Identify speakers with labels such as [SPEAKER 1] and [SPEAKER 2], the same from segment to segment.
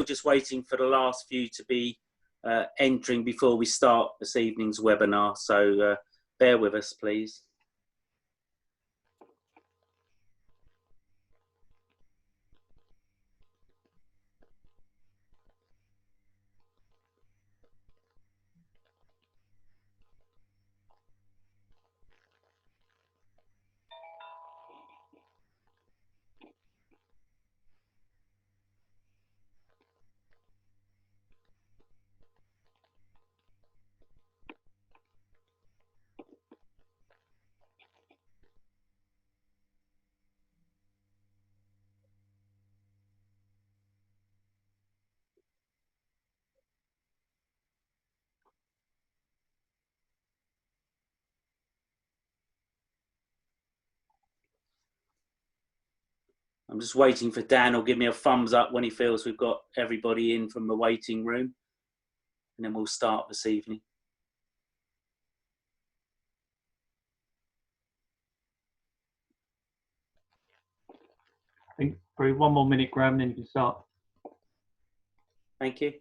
[SPEAKER 1] just waiting for the last few to be entering before we start this evening's webinar, so bear with us, please. I'm just waiting for Dan. He'll give me a thumbs up when he feels we've got everybody in from the waiting room, and then we'll start this evening.
[SPEAKER 2] I think probably 1 more minute, Graham, then you can start.
[SPEAKER 1] Thank you.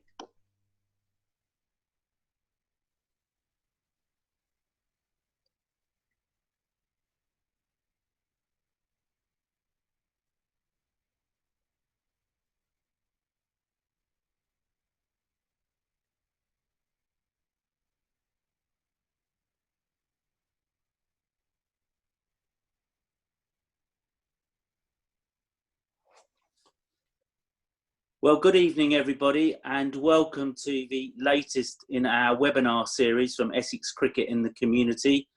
[SPEAKER 1] Well, good evening, everybody, and welcome to the latest in our webinar series from Essex Cricket in the Community,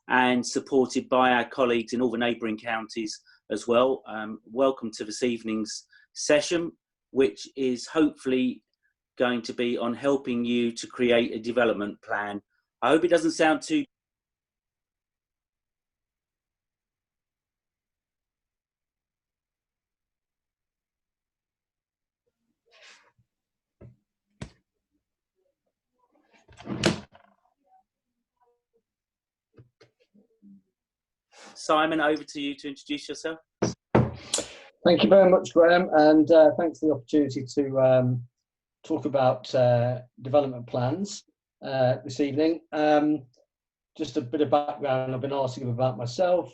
[SPEAKER 1] and supported by our colleagues in all the neighbouring counties as well. Welcome to this evening's session, which is hopefully going to be on helping you to create a development plan. I hope it doesn't sound too Simon, over to you to introduce yourself.
[SPEAKER 3] Thank you very much, Graham, and thanks for the opportunity to talk about development plans this evening. Just a bit of background, I've been asking about myself.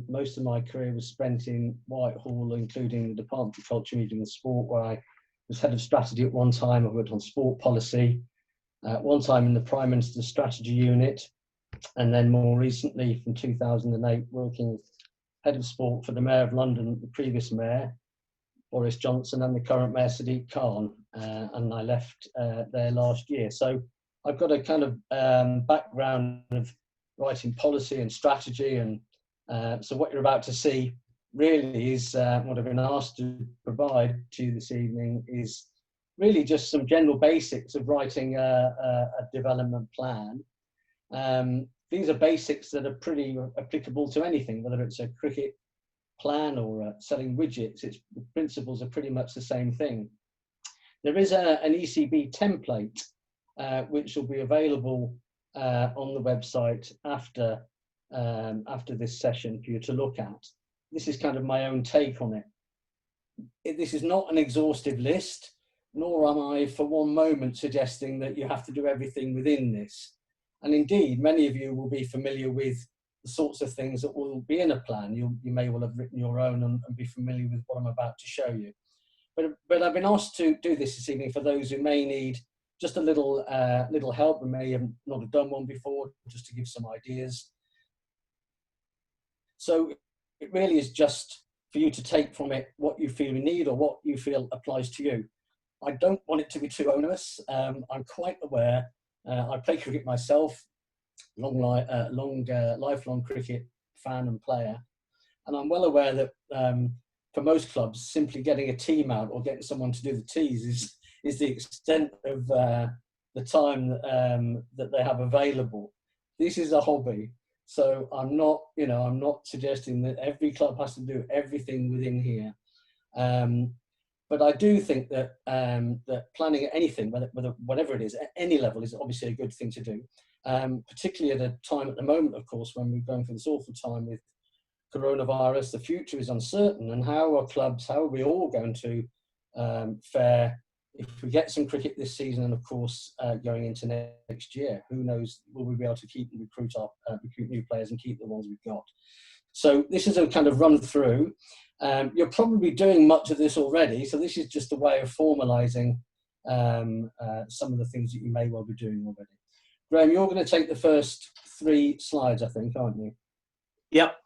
[SPEAKER 3] Most of my career was spent in Whitehall, including the Department of Culture, Media and Sport, where I was head of strategy at one time. I worked on sport policy, one time in the Prime Minister's Strategy Unit, and then more recently from 2008 working as head of sport for the Mayor of London, the previous Mayor, Boris Johnson, and the current Mayor, Sadiq Khan, and I left there last year. So I've got a kind of background of writing policy and strategy, and so what you're about to see really is what I've been asked to provide to you this evening is really just some general basics of writing a development plan. These are basics that are pretty applicable to anything, whether it's a cricket plan or selling widgets. The principles are pretty much the same thing. There is an ECB template which will be available on the website after this session for you to look at. This is kind of my own take on it. This is not an exhaustive list, nor am I for one moment suggesting that you have to do everything within this. And indeed, many of you will be familiar with the sorts of things that will be in a plan. You may well have written your own and be familiar with what I'm about to show you. But I've been asked to do this evening for those who may need just a little help and may not have done one before, just to give some ideas. So it really is just for you to take from it what you feel you need or what you feel applies to you. I don't want it to be too onerous. I'm quite aware. I play cricket myself, lifelong cricket fan and player, and I'm well aware that for most clubs, simply getting a team out or getting someone to do the tees is the extent of the time that they have available. This is a hobby, so I'm not suggesting that every club has to do everything within here. But I do think that that planning anything, whatever it is, at any level, is obviously a good thing to do. Particularly at a time at the moment, of course, when we're going through this awful time with coronavirus, the future is uncertain, and how are we all going to fare if we get some cricket this season, and of course going into next year, who knows, will we be able to keep and recruit new players and keep the ones we've got? So this is a kind of run through. You're probably doing much of this already, so this is just a way of formalising some of the things that you may well be doing already. Graham, you're going to take the first 3 slides, I think, aren't you?
[SPEAKER 1] Yep.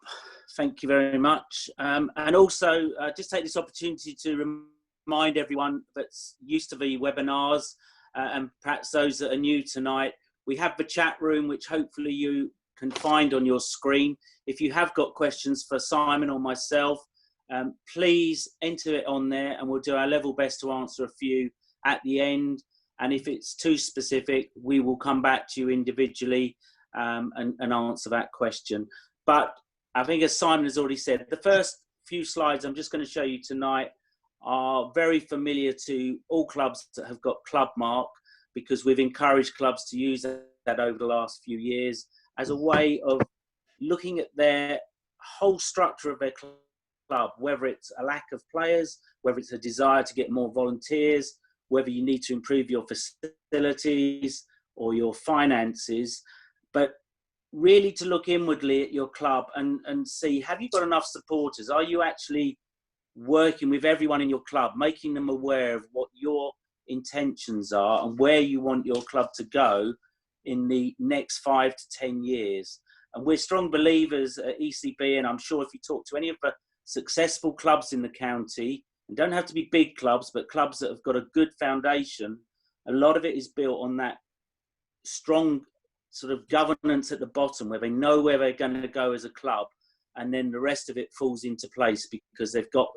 [SPEAKER 1] Thank you very much. And also, just take this opportunity to remind everyone that's used to the webinars and perhaps those that are new tonight, we have the chat room, which hopefully you can find on your screen. If you have got questions for Simon or myself, please enter it on there and we'll do our level best to answer a few at the end. And if it's too specific, we will come back to you individually and answer that question. But I think, as Simon has already said, the first few slides I'm just going to show you tonight are very familiar to all clubs that have got club mark, because we've encouraged clubs to use that over the last few years as a way of looking at their whole structure of their club, whether it's a lack of players, whether it's a desire to get more volunteers, whether you need to improve your facilities or your finances, but really to look inwardly at your club and see, have you got enough supporters? Are you actually working with everyone in your club, making them aware of what your intentions are and where you want your club to go in the next 5 to 10 years? And we're strong believers at ECB, and I'm sure if you talk to any of the successful clubs in the county, and don't have to be big clubs, but clubs that have got a good foundation, a lot of it is built on that strong sort of governance at the bottom, where they know where they're going to go as a club, and then the rest of it falls into place because they've got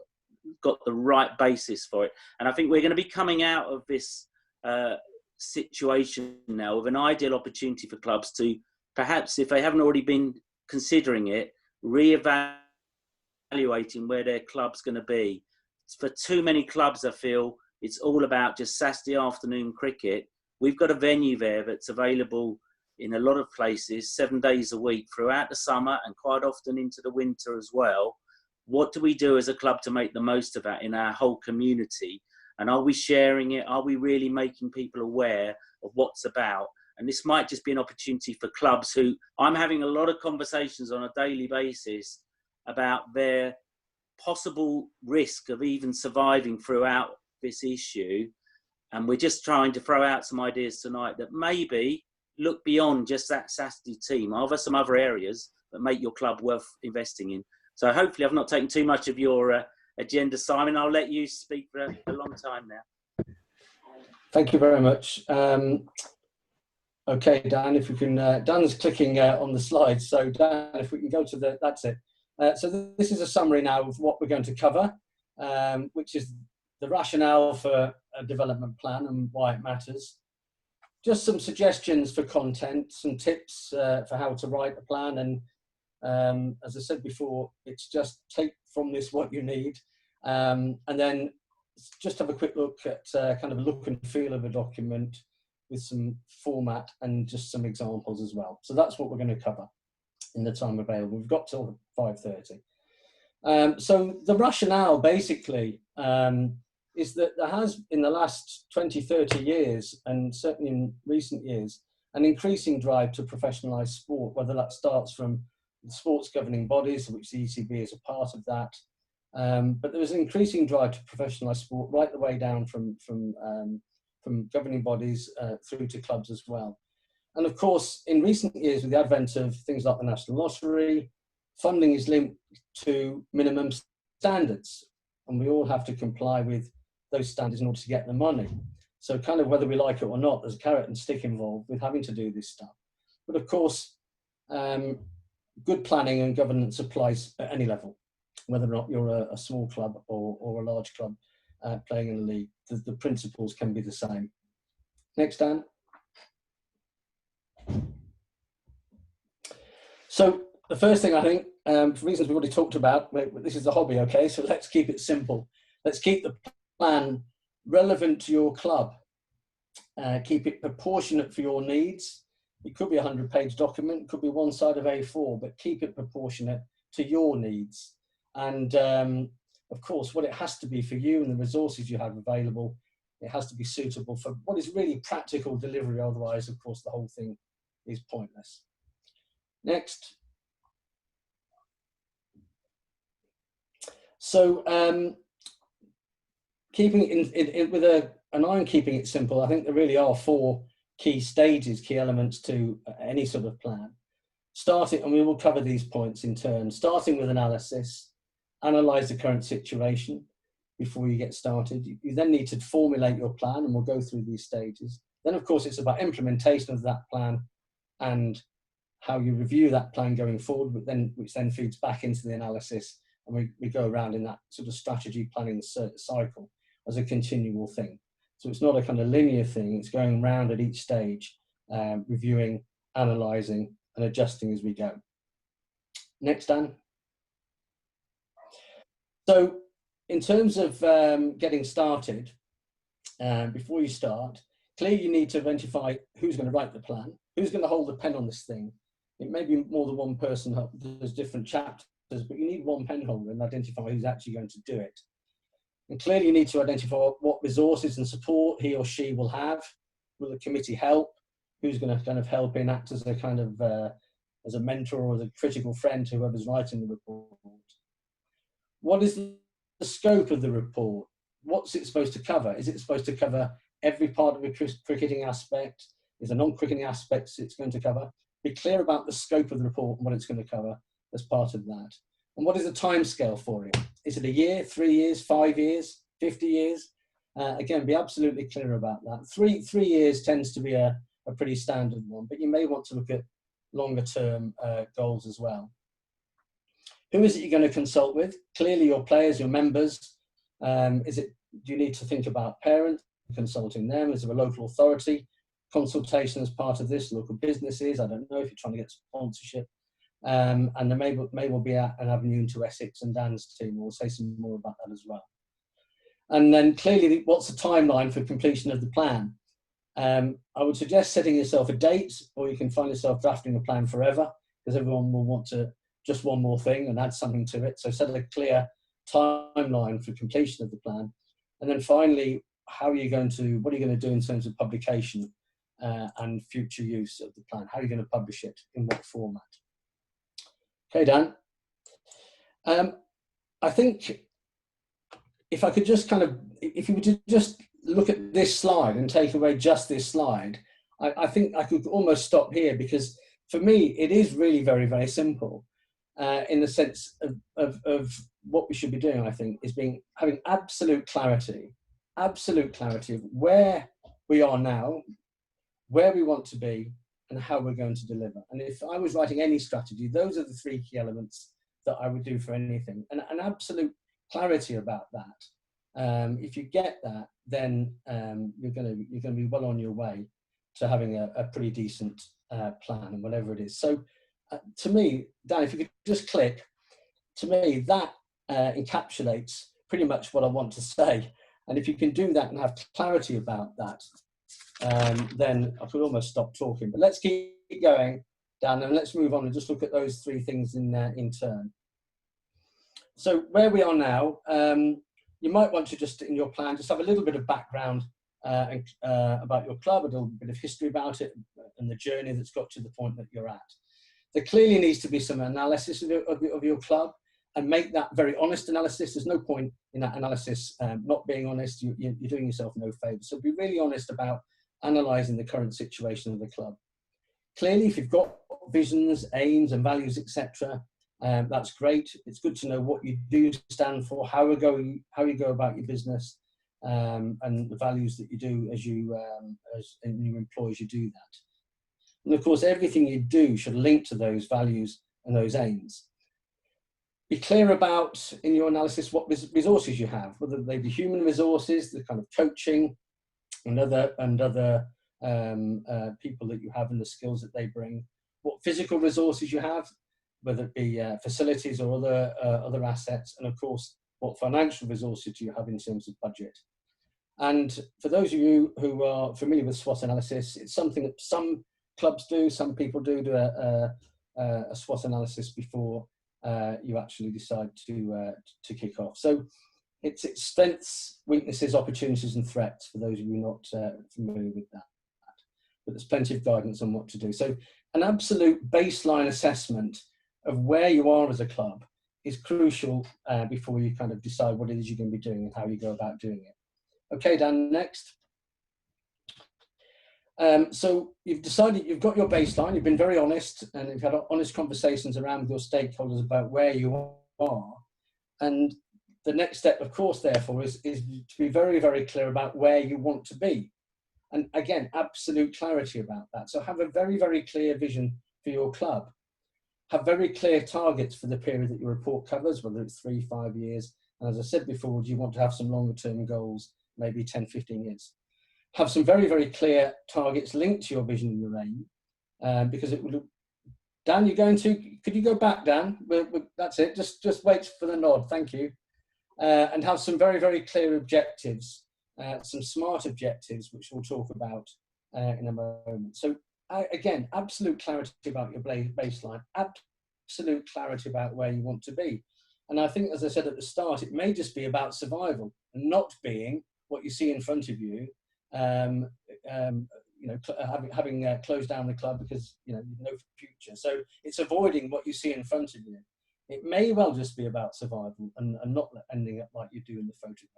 [SPEAKER 1] the right basis for it. And I think we're going to be coming out of this situation now with an ideal opportunity for clubs to perhaps, if they haven't already been considering it, re-evaluating where their club's going to be. For too many clubs, I feel it's all about just Saturday afternoon cricket. We've got a venue there that's available in a lot of places 7 days a week throughout the summer and quite often into the winter as well. What do we do as a club to make the most of that in our whole community? And are we sharing it? Are we really making people aware of what's about? And this might just be an opportunity for clubs who, I'm having a lot of conversations on a daily basis about their possible risk of even surviving throughout this issue. And we're just trying to throw out some ideas tonight that maybe look beyond just that Saturday team. Are there some other areas that make your club worth investing in? So hopefully I've not taken too much of your agenda, Simon. I'll let you speak for a long time now.
[SPEAKER 3] Thank you very much. Okay, Dan, if we can, Dan's clicking on the slides. So Dan, if we can go to that's it. So this is a summary now of what we're going to cover, which is the rationale for a development plan and why it matters. Just some suggestions for content, some tips for how to write a plan. And as I said before, it's just take from this what you need. And then just have a quick look at kind of a look and feel of a document with some format and just some examples as well. So that's what we're going to cover in the time available. We've got till 5:30. So the rationale basically is that there has, in the last 20, 30 years, and certainly in recent years, an increasing drive to professionalise sport, whether that starts from the sports governing bodies, which the ECB is a part of that. But there is an increasing drive to professionalise sport right the way down from governing bodies through to clubs as well. And of course, in recent years, with the advent of things like the National Lottery, funding is linked to minimum standards, and we all have to comply with those standards in order to get the money. So kind of whether we like it or not, there's a carrot and stick involved with having to do this stuff. But of course, good planning and governance applies at any level, whether or not you're a small club or a large club playing in a league. The principles can be the same. Next, Dan. So the first thing I think, for reasons we've already talked about, this is a hobby, okay? So let's keep it simple. Let's keep the plan relevant to your club. Keep it proportionate for your needs. It could be a 100-page document, it could be one side of A4, but keep it proportionate to your needs. And of course, what it has to be for you and the resources you have available It has to be suitable for what is really practical delivery. Otherwise, of course, the whole thing is pointless. Next. So keeping it with an eye on keeping it simple, I think there really are 4 key stages, key elements to any sort of plan. Starting, and we will cover these points in turn, starting with analysis, analyze the current situation before you get started. You then need to formulate your plan, and we'll go through these stages. Then, of course, it's about implementation of that plan and how you review that plan going forward, which then feeds back into the analysis, and we go around in that sort of strategy planning cycle as a continual thing. So it's not a kind of linear thing, it's going around at each stage, reviewing, analysing and adjusting as we go. Next, Dan. So in terms of getting started, before you start, clearly you need to identify who's going to write the plan, who's going to hold the pen on this thing. It may be more than one person, there's different chapters, but you need one pen holder and identify who's actually going to do it. And clearly you need to identify what resources and support he or she will have. Will the committee help? Who's going to kind of help in, act as a kind of, as a mentor or as a critical friend to whoever's writing the report? What is the scope of the report? What's it supposed to cover? Is it supposed to cover every part of a cricketing aspect? Is there non-cricketing aspects it's going to cover? Be clear about the scope of the report and what it's going to cover as part of that. And what is the timescale for it? Is it a year, 3 years, 5 years, 50 years? Again, be absolutely clear about that. Three years tends to be a pretty standard one, but you may want to look at longer term goals as well. Who is it you're going to consult with? Clearly your players, your members. Do you need to think about parents, consulting them? Is there a local authority consultation as part of this? Local businesses, I don't know if you're trying to get sponsorship. And there may well be an avenue into Essex and Dan's team. We'll say some more about that as well. And then clearly, what's the timeline for completion of the plan? I would suggest setting yourself a date, or you can find yourself drafting a plan forever, because everyone will want to just one more thing and add something to it. So set a clear timeline for completion of the plan. And then finally, what are you going to do in terms of publication and future use of the plan? How are you going to publish it? In what format? Okay, Dan. I think if I could just if you were to just look at this slide and take away just this slide, I think I could almost stop here, because for me, it is really very, very simple in the sense of what we should be doing, I think, is having absolute clarity of where we are now, where we want to be, and how we're going to deliver. And if I was writing any strategy, those are the 3 key elements that I would do for anything. And an absolute clarity about that. If you get that, then you're going to be well on your way to having a pretty decent plan, and whatever it is. So to me, Dan, if you could just click, to me, that encapsulates pretty much what I want to say. And if you can do that and have clarity about that, then I could almost stop talking. But let's keep going, Dan, and let's move on and just look at those 3 things in turn. So where we are now, you might want to just, in your plan, just have a little bit of background about your club, a little bit of history about it, and the journey that's got to the point that you're at. There clearly needs to be some analysis of your club, and make that very honest analysis. There's no point in that analysis not being honest. You're doing yourself no favour. So be really honest about analysing the current situation of the club. Clearly, if you've got visions, aims and values, etc., that's great. It's good to know what you do stand for, how you go about your business, and the values that you do as you employ as you do that. And of course, everything you do should link to those values and those aims. Be clear about, in your analysis, what resources you have, whether they be human resources, the kind of coaching and other people that you have and the skills that they bring, what physical resources you have, whether it be facilities or other assets, and of course, what financial resources do you have in terms of budget. And for those of you who are familiar with SWOT analysis, it's something that some clubs do, some people do a SWOT analysis before you actually decide to kick off. So It's its strengths, weaknesses, opportunities and threats, for those of you not familiar with that. But there's plenty of guidance on what to do. So an absolute baseline assessment of where you are as a club is crucial before you kind of decide what it is you're going to be doing and how you go about doing it. Okay, Dan, next. So you've decided, you've got your baseline, you've been very honest, and you've had honest conversations around with your stakeholders about where you are. And the next step, of course, therefore, is to be very, very clear about where you want to be. And again, absolute clarity about that. So have a very, very clear vision for your club. Have very clear targets for the period that your report covers, whether it's 3, 5 years. And as I said before, do you want to have some longer term goals, maybe 10, 15 years? Have some very, very clear targets linked to your vision and your aim, because it will. Dan, you're going to, could you go back, Dan? That's it, just wait for the nod, thank you. And have some very, very clear objectives, some smart objectives, which we'll talk about in a moment. So again, absolute clarity about your baseline, absolute clarity about where you want to be. And I think, as I said at the start, it may just be about survival and not being what you see in front of you, you know, having closed down the club because, you know, no future. So it's avoiding what you see in front of you. It may well just be about survival and not ending up like you do in the photograph.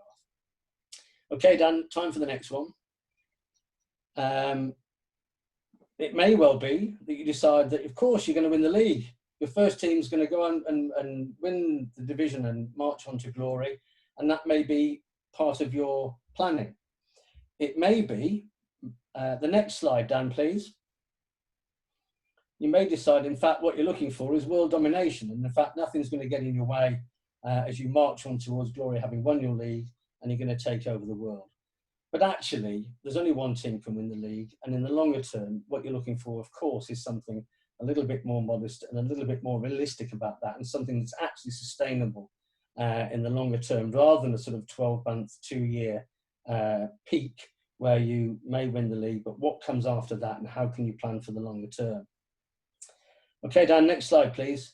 [SPEAKER 3] Okay, Dan, time for the next one. It may well be that you decide that, of course, you're going to win the league. Your first team's going to go on and win the division and march on to glory. And that may be part of your planning. It may be, the next slide, Dan, please. You may decide, in fact, what you're looking for is world domination. And in fact, nothing's going to get in your way as you march on towards glory, having won your league, and you're going to take over the world. But actually, there's only one team can win the league. And in the longer term, what you're looking for, of course, is something a little bit more modest and a little bit more realistic about that, and something that's actually sustainable in the longer term, rather than a sort of 12-month, 2-year peak where you may win the league, but what comes after that and how can you plan for the longer term? Okay, Dan, next slide, please.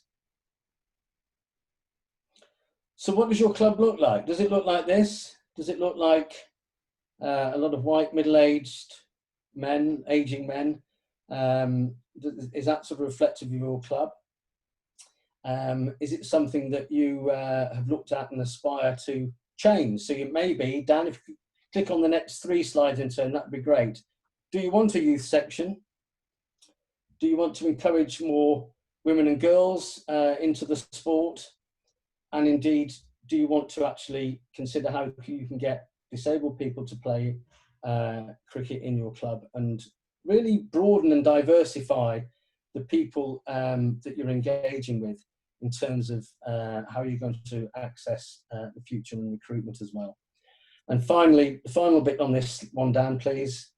[SPEAKER 3] So what does your club look like? Does it look like this? Does it look like a lot of white, middle-aged men, aging men? Is that sort of reflective of your club? Is it something that you have looked at and aspire to change? So you may be, Dan, if you click on the next 3 slides in turn, that'd be great. Do you want a youth section? Do you want to encourage more women and girls into the sport? And indeed, do you want to actually consider how you can get disabled people to play cricket in your club and really broaden and diversify the people that you're engaging with in terms of how you're going to access the future and recruitment as well? And finally, the final bit on this one, Dan, please.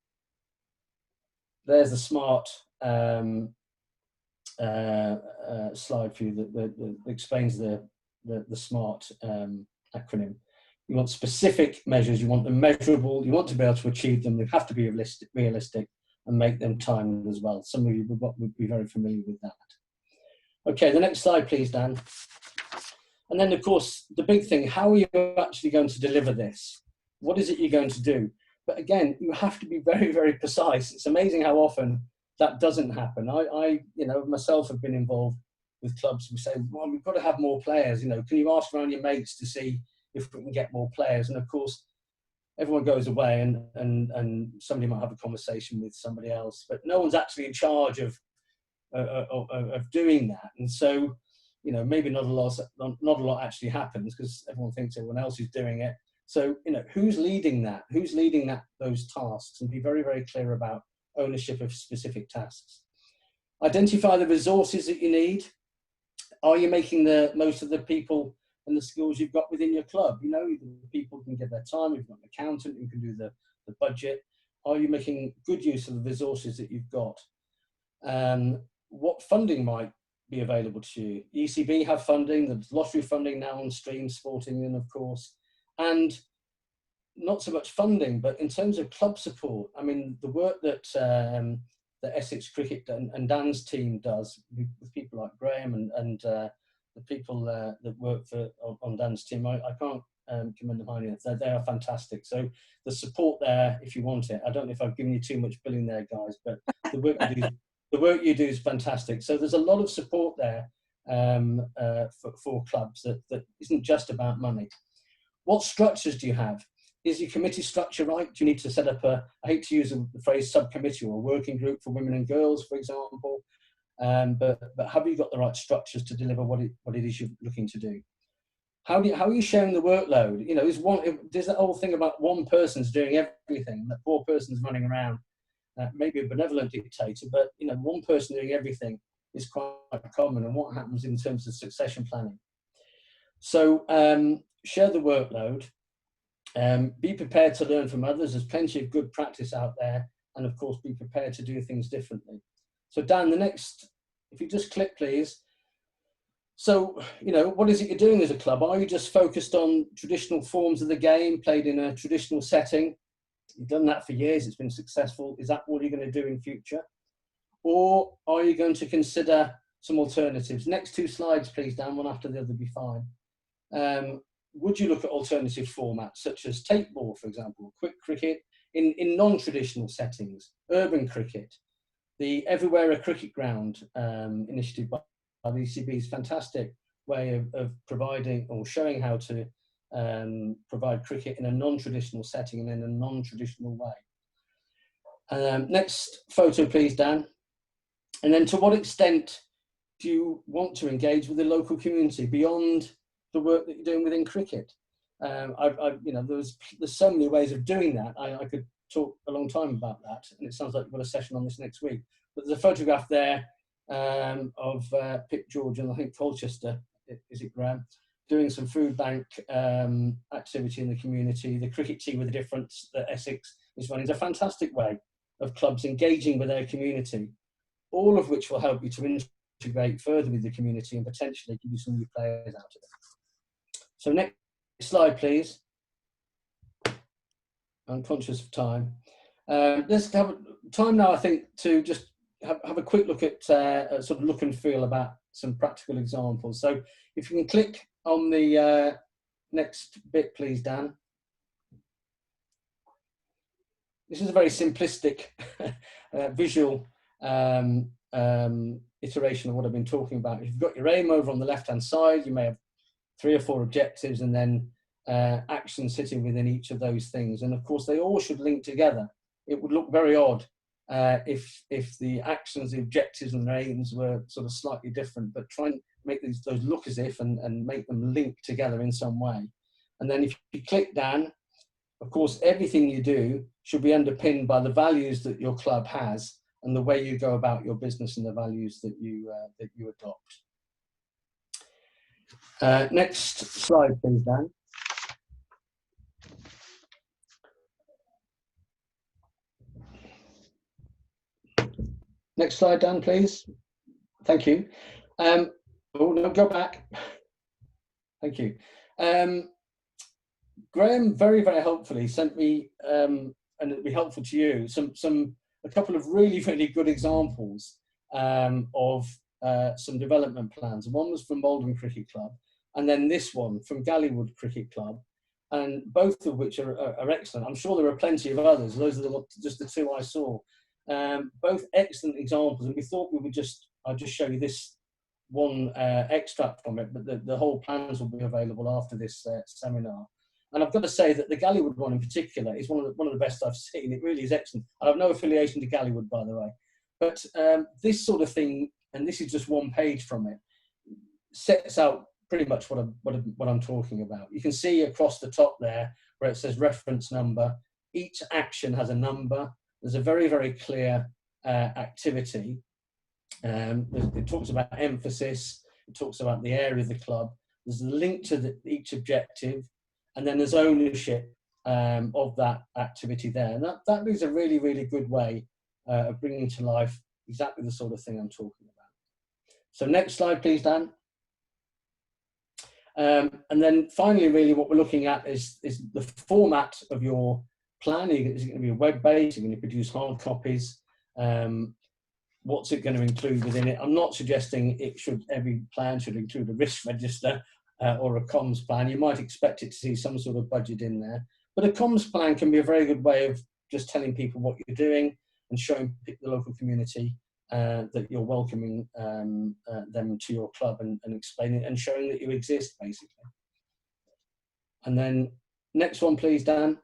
[SPEAKER 3] There's the smart slide for you that explains the SMART acronym. You want specific measures, you want them measurable, you want to be able to achieve them, they have to be realistic and make them timed as well. Some of you would be very familiar with that. Okay, the next slide, please, Dan. And then, of course, the big thing, how are you actually going to deliver this? What is it you're going to do? But again, you have to be very, very precise. It's amazing how often that doesn't happen. I you know, myself have been involved with clubs who say, well, we've got to have more players. You know, can you ask around your mates to see if we can get more players? And of course, everyone goes away and somebody might have a conversation with somebody else, but no one's actually in charge of doing that. And so, you know, maybe not a lot actually happens because everyone thinks everyone else is doing it. So, you know, who's leading that? Who's leading those tasks? And be very, very clear about ownership of specific tasks. Identify the resources that you need. Are you making the most of the people and the skills you've got within your club? You know, the people can get their time. You've got an accountant who can do the budget. Are you making good use of the resources that you've got? What funding might be available to you? ECB have funding. There's lottery funding now on stream, Sporting, and of course. And not so much funding, but in terms of club support, I mean, the work that the Essex Cricket and Dan's team does with people like Graham and the people that work on Dan's team, I can't commend them highly. They are fantastic. So the support there, if you want it. I don't know if I've given you too much billing there, guys, but the work you do is fantastic. So there's a lot of support there for clubs that isn't just about money. What structures do you have? Is your committee structure right? Do you need to set up I hate to use the phrase subcommittee or a working group for women and girls, for example, but have you got the right structures to deliver what it is you're looking to do? How are you sharing the workload? You know, there's that whole thing about one person's doing everything, that poor person's running around, maybe a benevolent dictator, but you know, one person doing everything is quite common. And what happens in terms of succession planning? So share the workload. Be prepared to learn from others. There's plenty of good practice out there, and of course, be prepared to do things differently. So Dan, if you just click, please. So, you know, what is it you're doing as a club? Are you just focused on traditional forms of the game, played in a traditional setting? You've done that for years, it's been successful. Is that what you're going to do in future? Or are you going to consider some alternatives? Next 2 slides, please, Dan, one after the other would be fine. Would you look at alternative formats, such as tape ball, for example, quick cricket, in non-traditional settings, urban cricket, the Everywhere a Cricket Ground initiative by the ECB is a fantastic way of providing or showing how to provide cricket in a non-traditional setting and in a non-traditional way. Next photo, please, Dan. And then to what extent do you want to engage with the local community beyond the work that you're doing within cricket? You know, there's so many ways of doing that. I could talk a long time about that, and it sounds like we've got a session on this next week. But there's a photograph there of Pip George and I think Colchester, is it Graham, doing some food bank activity in the community. The cricket tea with a difference that Essex is running is a fantastic way of clubs engaging with their community, all of which will help you to integrate further with the community and potentially give you some new players out of it. So next slide, please. I'm conscious of time. Let's have time now, I think, to just have a quick look at sort of look and feel about some practical examples. So if you can click on the next bit, please, Dan. This is a very simplistic visual iteration of what I've been talking about. If you've got your aim over on the left-hand side, you may have 3 or 4 objectives and then actions sitting within each of those things. And of course, they all should link together. It would look very odd if the actions, the objectives and the aims were sort of slightly different, but try and make those look as if and make them link together in some way. And then if you click down, of course, everything you do should be underpinned by the values that your club has and the way you go about your business and the values that you adopt. Next slide, please, Dan. Next slide, Dan, please. Thank you. Oh, no, go back. Thank you. Graham very, very helpfully sent me, and it'll be helpful to you, a couple of really, really good examples of some development plans. One was from Malden Cricket Club, and then this one from Gallywood Cricket Club, and both of which are excellent. I'm sure there are plenty of others. Those are just the 2 I saw. Both excellent examples, and we thought I'll just show you this one extract from it, but the whole plans will be available after this seminar. And I've got to say that the Gallywood one in particular is one of the best I've seen. It really is excellent. I have no affiliation to Gallywood, by the way, but this sort of thing, and this is just one page from it, sets out pretty much what I'm talking about. You can see across the top there where it says reference number. Each action has a number. There's a very, very clear activity. It talks about emphasis. It talks about the area of the club. There's a link to each objective, and then there's ownership of that activity there. And that is a really, really good way of bringing to life exactly the sort of thing I'm talking about. So next slide, please, Dan. And then finally, really what we're looking at is the format of your plan. Is it going to be web-based? Are you going to produce hard copies? What's it going to include within it? I'm not suggesting every plan should include a risk register. or a comms plan, you might expect it to see some sort of budget in there. But a comms plan can be a very good way of just telling people what you're doing and showing the local community that you're welcoming them to your club, and explaining and showing that you exist, basically. And then next one, please, Dan.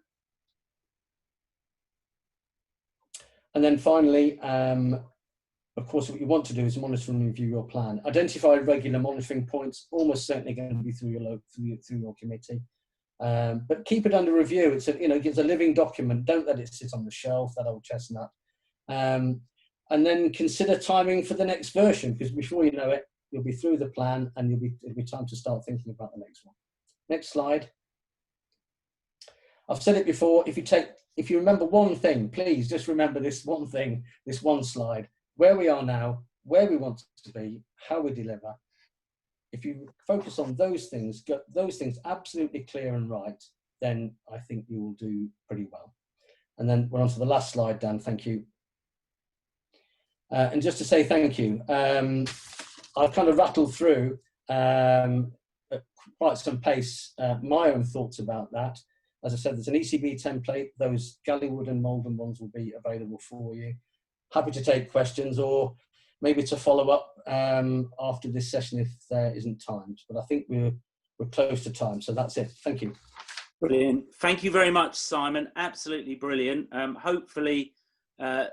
[SPEAKER 3] And then finally, of course, what you want to do is monitor and review your plan. Identify regular monitoring points, almost certainly going to be through your committee. But keep it under review. It's it's a living document. Don't let it sit on the shelf, that old chestnut. And then consider timing for the next version, because before you know it, you'll be through the plan and it'll be time to start thinking about the next one. Next slide. I've said it before, if you remember one thing, please just remember this one thing, this one slide, where we are now, where we want to be, how we deliver. If you focus on those things, get those things absolutely clear and right, then I think you will do pretty well. And then we're on to the last slide, Dan, thank you. And just to say thank you, I've kind of rattled through at quite some pace my own thoughts about that. As I said, there's an ECB template. Those Gallywood and Malden ones will be available for you. Happy to take questions, or maybe to follow up after this session if there isn't time. But I think we're close to time, so that's it. Thank you.
[SPEAKER 1] Brilliant. Thank you very much, Simon. Absolutely brilliant. Hopefully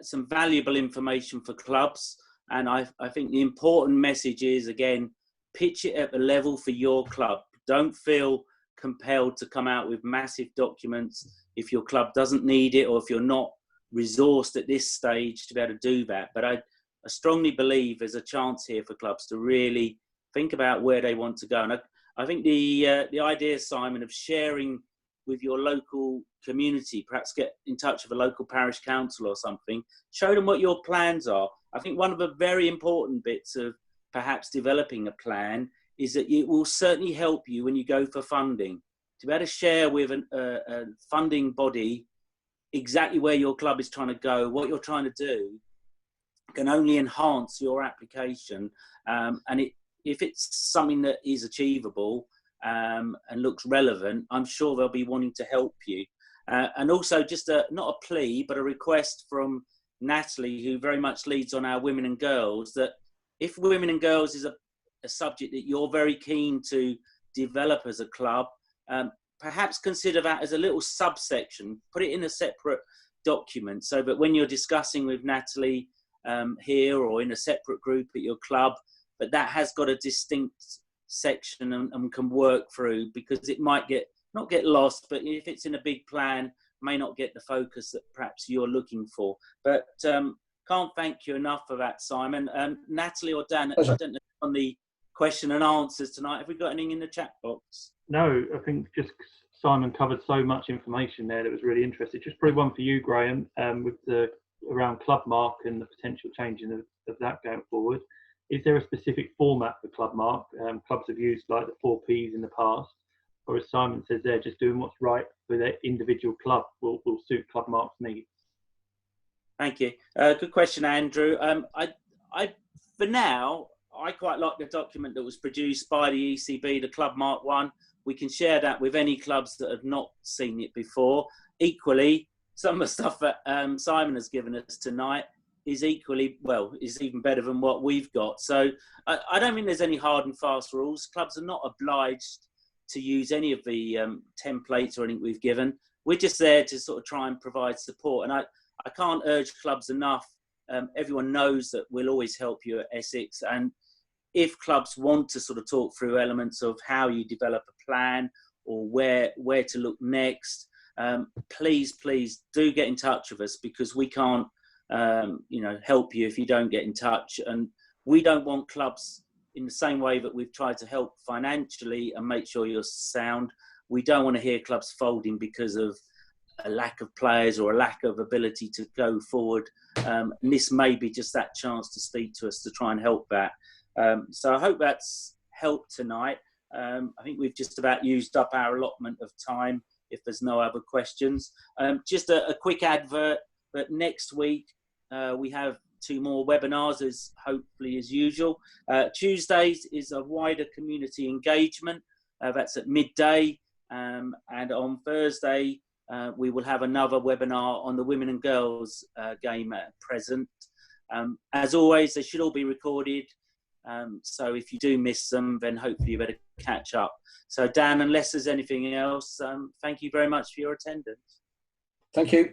[SPEAKER 1] some valuable information for clubs. And I think the important message is, again, pitch it at the level for your club. Don't feel compelled to come out with massive documents if your club doesn't need it, or if you're not resourced at this stage to be able to do that. But I strongly believe there's a chance here for clubs to really think about where they want to go. And I think the idea, Simon, of sharing with your local community, perhaps get in touch with a local parish council or something, show them what your plans are. I think one of the very important bits of perhaps developing a plan is that it will certainly help you when you go for funding. To be able to share with a funding body exactly where your club is trying to go, what you're trying to do, can only enhance your application. And if it's something that is achievable and looks relevant, I'm sure they'll be wanting to help you. And also just not a plea, but a request from Natalie, who very much leads on our women and girls, that if women and girls is a subject that you're very keen to develop as a club, perhaps consider that as a little subsection, put it in a separate document, so that when you're discussing with Natalie here or in a separate group at your club, that has got a distinct section and can work through, because it might not get lost, but if it's in a big plan, may not get the focus that perhaps you're looking for. But can't thank you enough for that, Simon. Natalie or Dan, I don't know, on the question and answers tonight, have we got anything in the chat box?
[SPEAKER 2] No, I think just Simon covered so much information there that was really interesting. Just probably one for you, Graham, with around club mark and the potential changing of that going forward. Is there a specific format for club mark? Clubs have used like the 4 Ps in the past, or as Simon says there, just doing what's right for their individual club will suit club mark's needs.
[SPEAKER 1] Thank you. Good question, Andrew. For now, I quite like the document that was produced by the ECB, the Club Mark 1. We can share that with any clubs that have not seen it before. Equally, some of the stuff that Simon has given us tonight is even better than what we've got. So I don't think there's any hard and fast rules. Clubs are not obliged to use any of the templates or anything we've given. We're just there to sort of try and provide support. And I can't urge clubs enough. Everyone knows that we'll always help you at Essex. And if clubs want to sort of talk through elements of how you develop a plan or where to look next, please do get in touch with us, because we can't help you if you don't get in touch. And we don't want clubs, in the same way that we've tried to help financially and make sure you're sound, we don't want to hear clubs folding because of a lack of players or a lack of ability to go forward. And this may be just that chance to speak to us to try and help that. So I hope that's helped tonight. I think we've just about used up our allotment of time, if there's no other questions. Just a quick advert, but next week we have 2 more webinars, as hopefully as usual. Tuesdays is a wider community engagement. That's at midday. And on Thursday, we will have another webinar on the women and girls game at present. As always, they should all be recorded. So if you do miss them, then hopefully you better catch up. So Dan, unless there's anything else, thank you very much for your attendance.
[SPEAKER 3] Thank you.